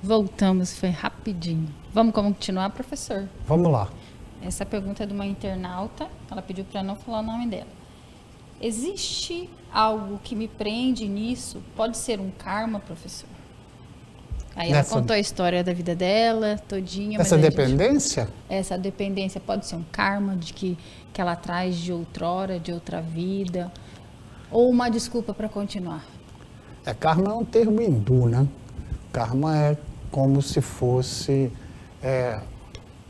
Voltamos, foi rapidinho. Vamos continuar, professor? Vamos lá. Essa pergunta é de uma internauta, ela pediu para não falar o nome dela. Existe algo que me prende nisso? Pode ser um karma, professor? Aí ela contou a história da vida dela, todinha. Essa dependência? Essa dependência pode ser um karma que ela traz de outrora, de outra vida, ou uma desculpa para continuar? Karma é um termo hindu, né? Karma é como se fosse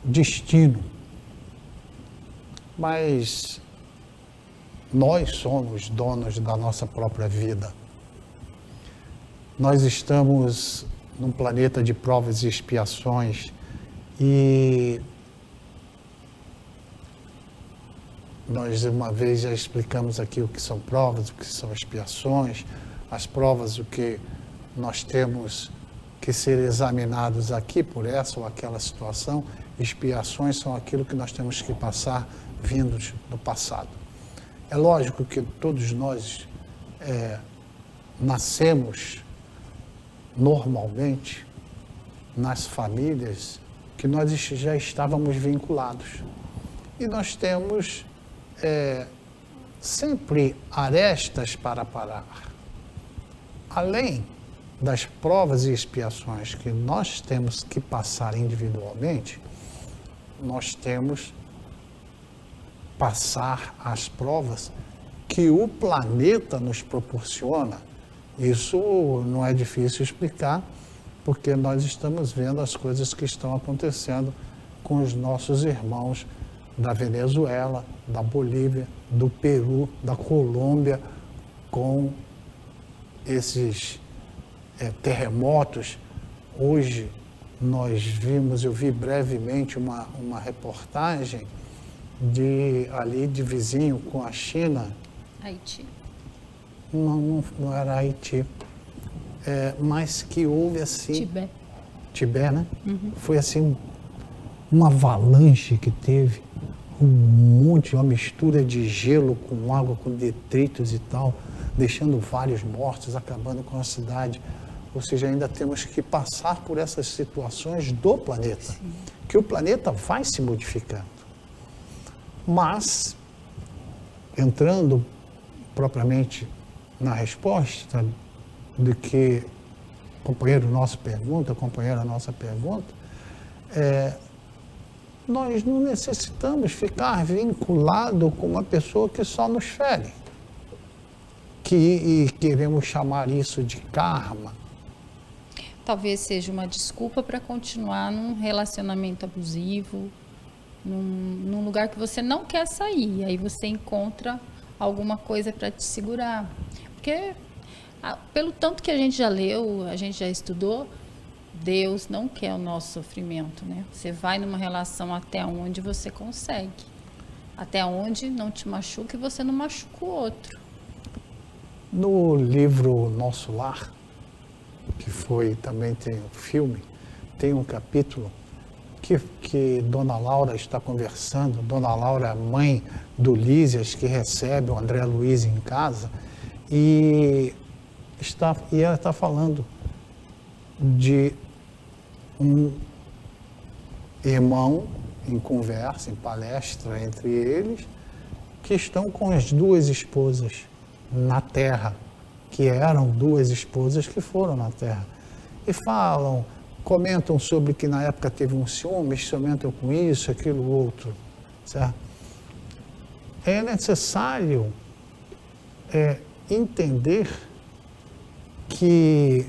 destino. Mas nós somos donos da nossa própria vida. Nós estamos num planeta de provas e expiações e nós uma vez já explicamos aqui o que são provas, o que são expiações. As provas, o que nós temos que ser examinados aqui por essa ou aquela situação. Expiações são aquilo que nós temos que passar vindos do passado. É lógico que todos nós nascemos normalmente nas famílias que nós já estávamos vinculados. E nós temos sempre arestas para parar. Além das provas e expiações que nós temos que passar individualmente, nós temos passar as provas que o planeta nos proporciona. Isso não é difícil explicar, porque nós estamos vendo as coisas que estão acontecendo com os nossos irmãos da Venezuela, da Bolívia, do Peru, da Colômbia, com esses terremotos. Hoje eu vi brevemente uma reportagem ali de vizinho com a China. Haiti. Não era Haiti, mas que houve assim... Tibete, né? Uhum. Foi assim, uma avalanche que teve, uma mistura de gelo com água, com detritos e tal, deixando vários mortos, acabando com a cidade. Ou seja, ainda temos que passar por essas situações do planeta, sim, que o planeta vai se modificando. Mas, entrando propriamente na resposta do que a companheira nossa pergunta, nós não necessitamos ficar vinculado com uma pessoa que só nos fere. E queremos chamar isso de karma. Talvez seja uma desculpa para continuar num relacionamento abusivo, num lugar que você não quer sair. Aí você encontra alguma coisa para te segurar. Porque, pelo tanto que a gente já leu, a gente já estudou, Deus não quer o nosso sofrimento, né? Você vai numa relação até onde você consegue. Até onde não te machuca e você não machuca o outro. No livro Nosso Lar, que também tem um filme, tem um capítulo que Dona Laura está conversando. Dona Laura é a mãe do Lísias, que recebe o André Luiz em casa, e ela está falando de um irmão em conversa, em palestra entre eles, que estão com as duas esposas na Terra, que eram duas esposas que foram na Terra. E comentam sobre que na época teve um ciúmes, comentam com isso, aquilo, outro, certo? É necessário entender que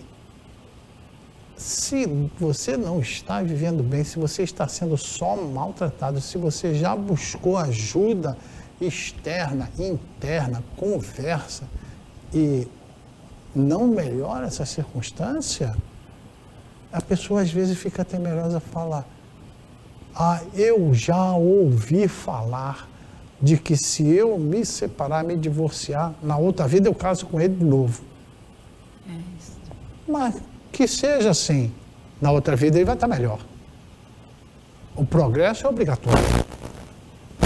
se você não está vivendo bem, se você está sendo só maltratado, se você já buscou ajuda externa, interna, conversa e não melhora essa circunstância, a pessoa às vezes fica temerosa a falar: eu já ouvi falar de que se eu me separar, me divorciar, na outra vida eu caso com ele de novo. É isso. Mas que seja assim, na outra vida ele vai estar melhor. O progresso é obrigatório.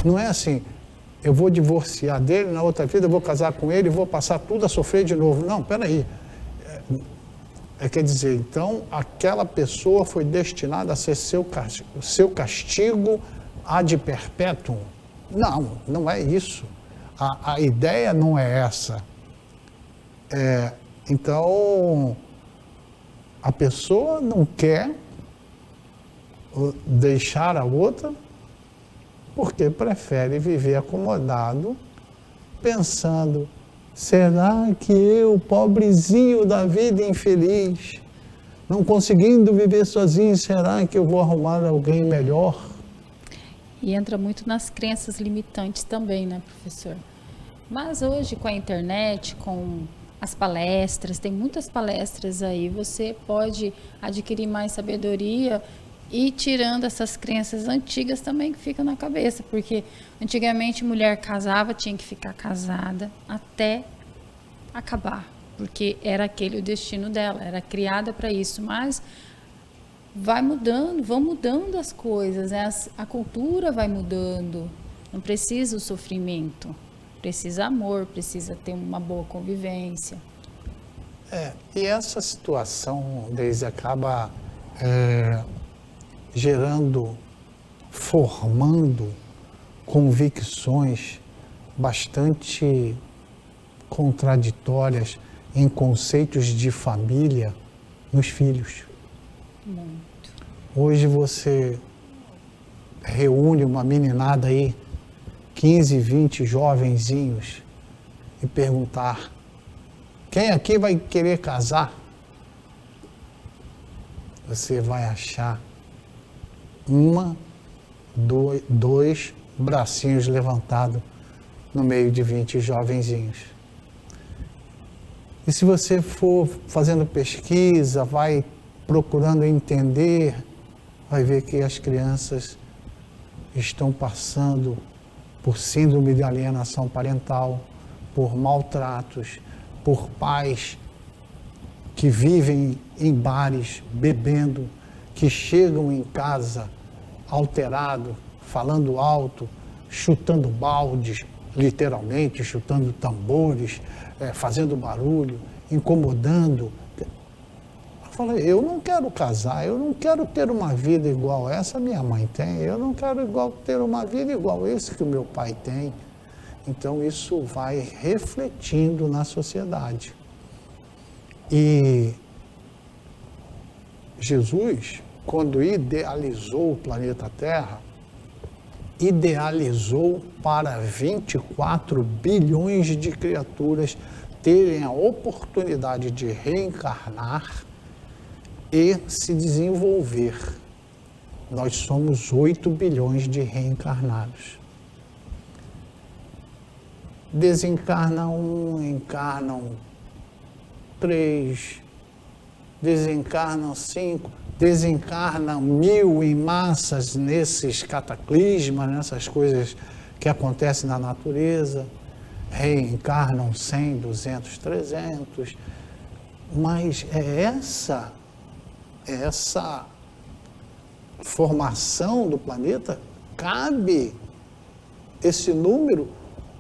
Não é assim, eu vou divorciar dele, na outra vida eu vou casar com ele e vou passar tudo a sofrer de novo. Não, peraí. Quer dizer, então, aquela pessoa foi destinada a ser seu castigo ad perpetuum. Não, não é isso. A ideia não é essa. Então, a pessoa não quer deixar a outra porque prefere viver acomodado, pensando: será que eu, pobrezinho da vida infeliz, não conseguindo viver sozinho, será que eu vou arrumar alguém melhor? E entra muito nas crenças limitantes também, né, professor? Mas hoje, com a internet, com as palestras, tem muitas palestras aí, você pode adquirir mais sabedoria e tirando essas crenças antigas também que ficam na cabeça, porque antigamente mulher casava, tinha que ficar casada até acabar, porque era aquele o destino dela, era criada para isso, mas vão mudando as coisas, né? A cultura vai mudando, não precisa o sofrimento, precisa amor, precisa ter uma boa convivência. E essa situação, Deise, acaba formando convicções bastante contraditórias em conceitos de família nos filhos. Muito. Hoje você reúne uma meninada aí, 15, 20 jovenzinhos, e perguntar: quem aqui vai querer casar? Você vai achar dois bracinhos levantados no meio de 20 jovenzinhos. E se você for fazendo pesquisa, vai procurando entender, vai ver que as crianças estão passando por síndrome de alienação parental, por maltratos, por pais que vivem em bares bebendo, que chegam em casa alterado, falando alto, chutando baldes, literalmente, chutando tambores, fazendo barulho, incomodando. Eu falei: eu não quero casar, eu não quero ter uma vida igual essa minha mãe tem, eu não quero ter uma vida igual esse que o meu pai tem. Então isso vai refletindo na sociedade. E Jesus, quando idealizou o planeta Terra, idealizou para 24 bilhões de criaturas terem a oportunidade de reencarnar e se desenvolver. Nós somos 8 bilhões de reencarnados. Desencarna um, encarnam 3, desencarnam 5, desencarnam 1000 em massas nesses cataclismas, nessas coisas que acontecem na natureza, reencarnam 100, 200, 300, mas essa formação do planeta, cabe esse número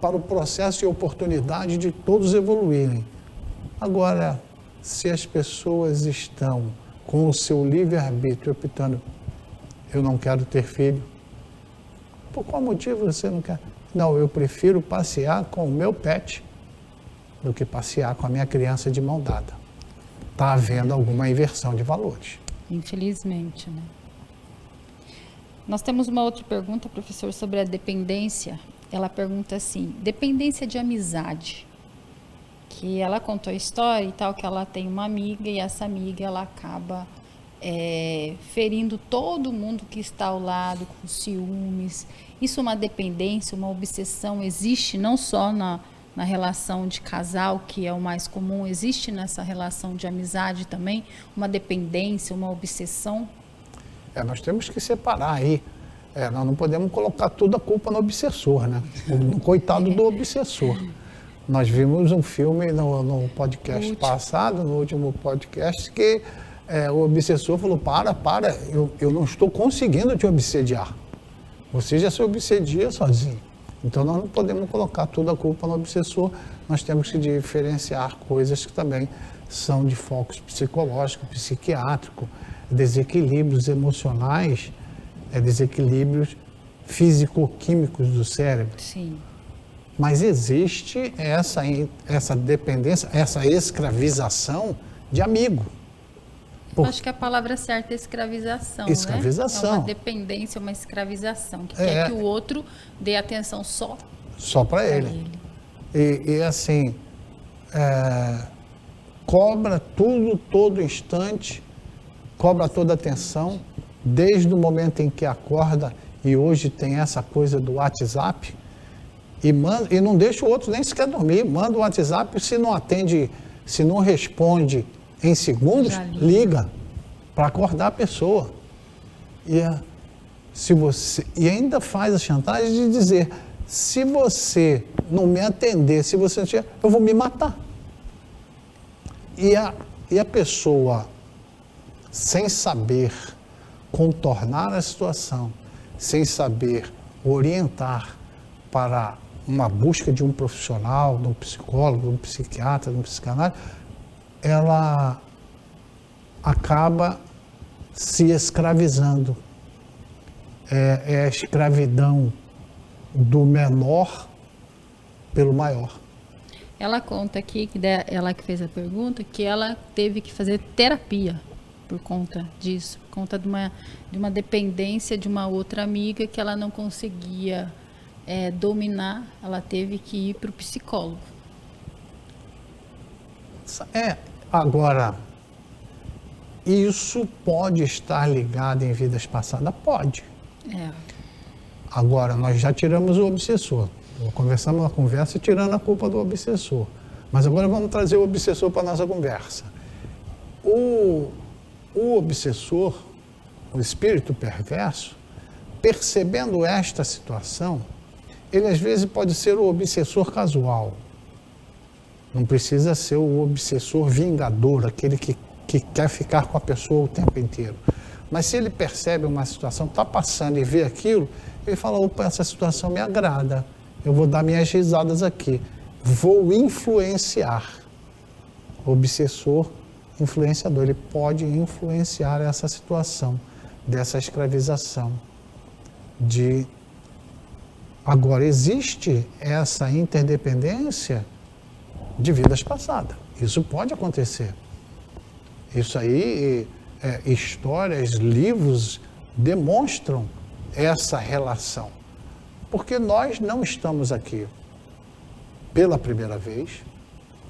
para o processo e oportunidade de todos evoluírem. Agora, se as pessoas estão com o seu livre-arbítrio optando: eu não quero ter filho, por qual motivo você não quer? Não, eu prefiro passear com o meu pet do que passear com a minha criança de mão dada. Está havendo alguma inversão de valores. Infelizmente, né? Nós temos uma outra pergunta, professor, sobre a dependência. Ela pergunta assim: dependência de amizade. Que ela contou a história e tal, que ela tem uma amiga e essa amiga ela acaba ferindo todo mundo que está ao lado, com ciúmes. Isso é uma dependência, uma obsessão, existe não só na relação de casal, que é o mais comum, existe nessa relação de amizade também, uma dependência, uma obsessão? Nós temos que separar aí. Nós não podemos colocar toda a culpa no obsessor, né? No coitado do obsessor. Nós vimos um filme no podcast passado, no último podcast, que o obsessor falou: para, eu não estou conseguindo te obsediar. Você já se obsedia sozinho. Então nós não podemos colocar toda a culpa no obsessor, nós temos que diferenciar coisas que também são de focos psicológico, psiquiátrico, desequilíbrios emocionais, desequilíbrios físico-químicos do cérebro. Sim. Mas existe essa dependência, essa escravização de amigo. Acho que a palavra certa é escravização, escravização. Né? É uma dependência, uma escravização, que quer que o outro dê atenção só para ele. E assim, cobra tudo, todo instante, cobra toda atenção, desde o momento em que acorda, e hoje tem essa coisa do WhatsApp, e não deixa o outro nem sequer dormir, manda o WhatsApp, se não atende, se não responde em segundos, liga para acordar a pessoa. E ainda faz a chantagem de dizer, se você não me atender, se você não tiver, eu vou me matar. E a pessoa, sem saber contornar a situação, sem saber orientar para uma busca de um profissional, de um psicólogo, de um psiquiatra, de um psicanalista, ela acaba se escravizando. É a escravidão do menor pelo maior. Ela conta aqui, ela que fez a pergunta, que ela teve que fazer terapia por conta disso, por conta de uma dependência de uma outra amiga que ela não conseguia dominar, ela teve que ir para o psicólogo. Agora, isso pode estar ligado em vidas passadas? Pode. Agora, nós já tiramos o obsessor. Conversamos na conversa tirando a culpa do obsessor. Mas agora vamos trazer o obsessor para a nossa conversa. O obsessor, o espírito perverso, percebendo esta situação, ele às vezes pode ser o obsessor casual. Não precisa ser o obsessor vingador, aquele que quer ficar com a pessoa o tempo inteiro. Mas se ele percebe uma situação, está passando e vê aquilo, ele fala, opa, essa situação me agrada, eu vou dar minhas risadas aqui, vou influenciar. O obsessor, influenciador, ele pode influenciar essa situação, dessa escravização. Agora, existe essa interdependência de vidas passadas. Isso pode acontecer. Isso aí, histórias, livros demonstram essa relação. Porque nós não estamos aqui pela primeira vez.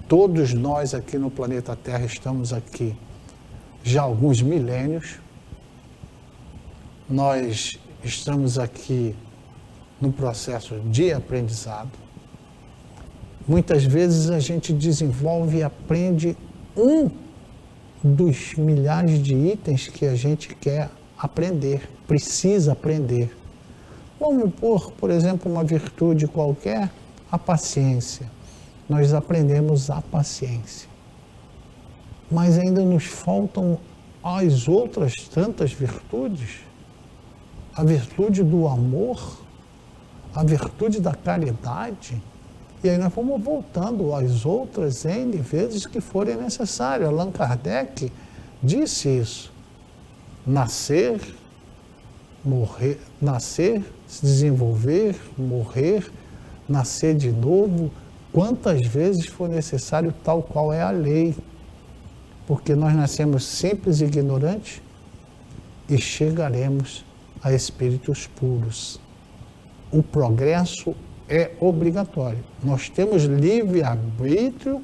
Todos nós aqui no planeta Terra estamos aqui já há alguns milênios. Nós estamos aqui no processo de aprendizado. Muitas vezes a gente desenvolve e aprende um dos milhares de itens que a gente quer aprender, precisa aprender. Vamos pôr, por exemplo, uma virtude qualquer, a paciência. Nós aprendemos a paciência. Mas ainda nos faltam as outras tantas virtudes. A virtude do amor, a virtude da caridade. E aí nós vamos voltando às outras N vezes que forem necessárias. Allan Kardec disse isso. Nascer, morrer, nascer, se desenvolver, morrer, nascer de novo, quantas vezes for necessário, tal qual é a lei. Porque nós nascemos simples e ignorantes e chegaremos a espíritos puros. O progresso é obrigatório. Nós temos livre-arbítrio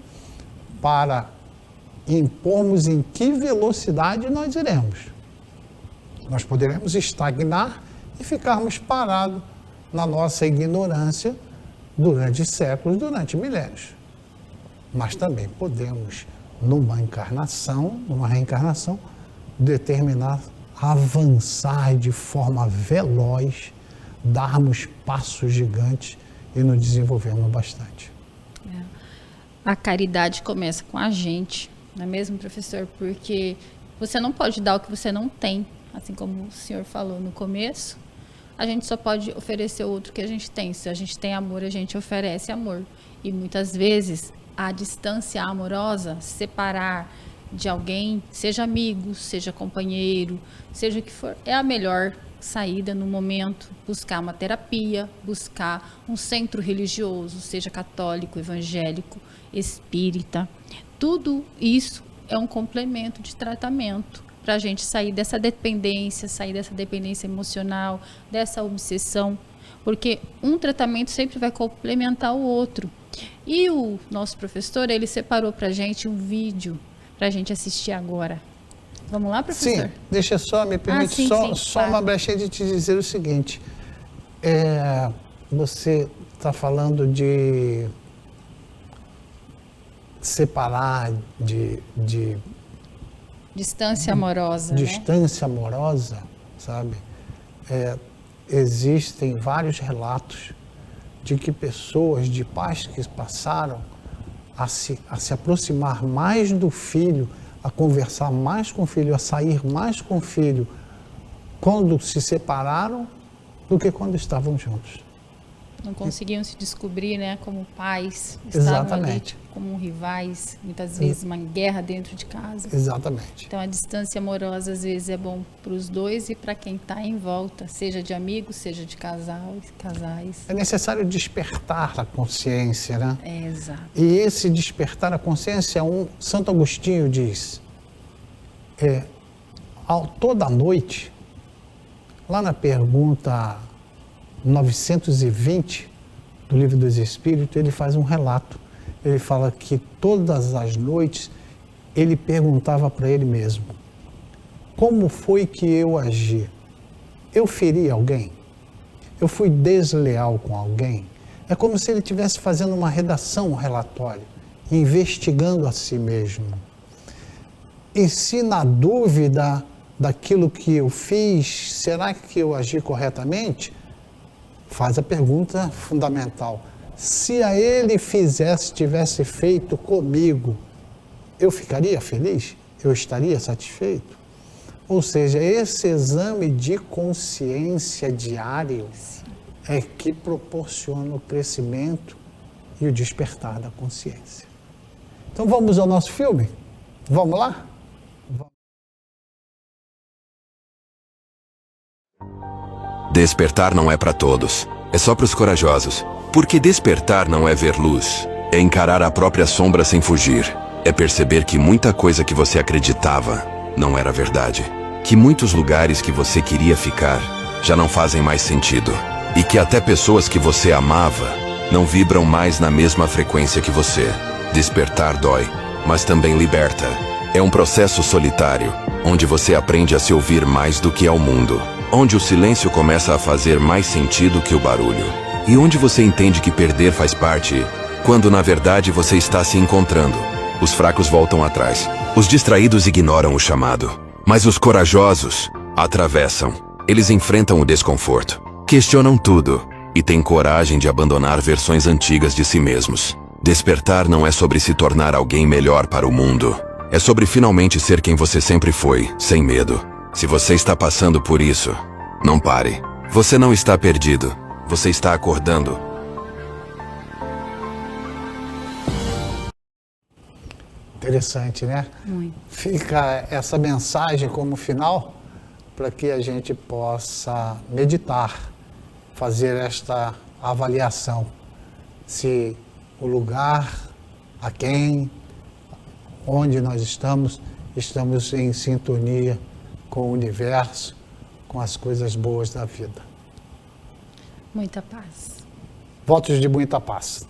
para impormos em que velocidade nós iremos. Nós poderemos estagnar e ficarmos parados na nossa ignorância durante séculos, durante milênios. Mas também podemos, numa encarnação, numa reencarnação, determinar avançar de forma veloz, darmos passos gigantes e nos desenvolvermos bastante. A caridade começa com a gente, não é mesmo, professor? Porque você não pode dar o que você não tem, assim como o senhor falou no começo. A gente só pode oferecer outro que a gente tem. Se a gente tem amor, a gente oferece amor. E muitas vezes a distância amorosa, separar de alguém, seja amigo, seja companheiro, seja o que for, é a melhor saída no momento. Buscar uma terapia, buscar um centro religioso, seja católico, evangélico, espírita. Tudo isso é um complemento de tratamento para a gente sair dessa dependência emocional, dessa obsessão, porque um tratamento sempre vai complementar o outro. E o nosso professor, ele separou para a gente um vídeo para a gente assistir agora. Vamos lá, professor? Sim, deixa só, me permite só uma brechinha de te dizer o seguinte. Você está falando de separar, de distância amorosa, distância amorosa, sabe? Existem vários relatos de que pessoas, de pais que passaram a se aproximar mais do filho, a conversar mais com o filho, a sair mais com o filho, quando se separaram, do que quando estavam juntos. Não conseguiam se descobrir, né, como pais, estavam ali como rivais, muitas vezes uma guerra dentro de casa. Exatamente. Então a distância amorosa às vezes é bom para os dois e para quem está em volta, seja de amigos, seja de casais. É necessário despertar a consciência, né? Exato. E esse despertar a consciência, Santo Agostinho diz, toda noite, lá na pergunta 920 do Livro dos Espíritos, ele faz um relato. Ele fala que todas as noites ele perguntava para ele mesmo: como foi que eu agi? Eu feri alguém? Eu fui desleal com alguém? É como se ele estivesse fazendo uma redação, um relatório, investigando a si mesmo. E se na dúvida daquilo que eu fiz, será que eu agi corretamente? Faz a pergunta fundamental: se a ele tivesse feito comigo, eu ficaria feliz? Eu estaria satisfeito? Ou seja, esse exame de consciência diário é que proporciona o crescimento e o despertar da consciência. Então vamos ao nosso filme? Vamos lá? Despertar não é para todos, é só para os corajosos. Porque despertar não é ver luz, é encarar a própria sombra sem fugir. É perceber que muita coisa que você acreditava não era verdade. Que muitos lugares que você queria ficar já não fazem mais sentido. E que até pessoas que você amava não vibram mais na mesma frequência que você. Despertar dói, mas também liberta. É um processo solitário, onde você aprende a se ouvir mais do que ao mundo. Onde o silêncio começa a fazer mais sentido que o barulho. E onde você entende que perder faz parte, quando na verdade você está se encontrando. Os fracos voltam atrás. Os distraídos ignoram o chamado. Mas os corajosos atravessam. Eles enfrentam o desconforto. Questionam tudo. E têm coragem de abandonar versões antigas de si mesmos. Despertar não é sobre se tornar alguém melhor para o mundo. É sobre finalmente ser quem você sempre foi, sem medo. Se você está passando por isso, não pare. Você não está perdido. Você está acordando. Interessante, né? Muito. Fica essa mensagem como final para que a gente possa meditar, fazer esta avaliação. Se o lugar, a quem, onde nós estamos em sintonia com o universo, com as coisas boas da vida. Muita paz. Votos de muita paz.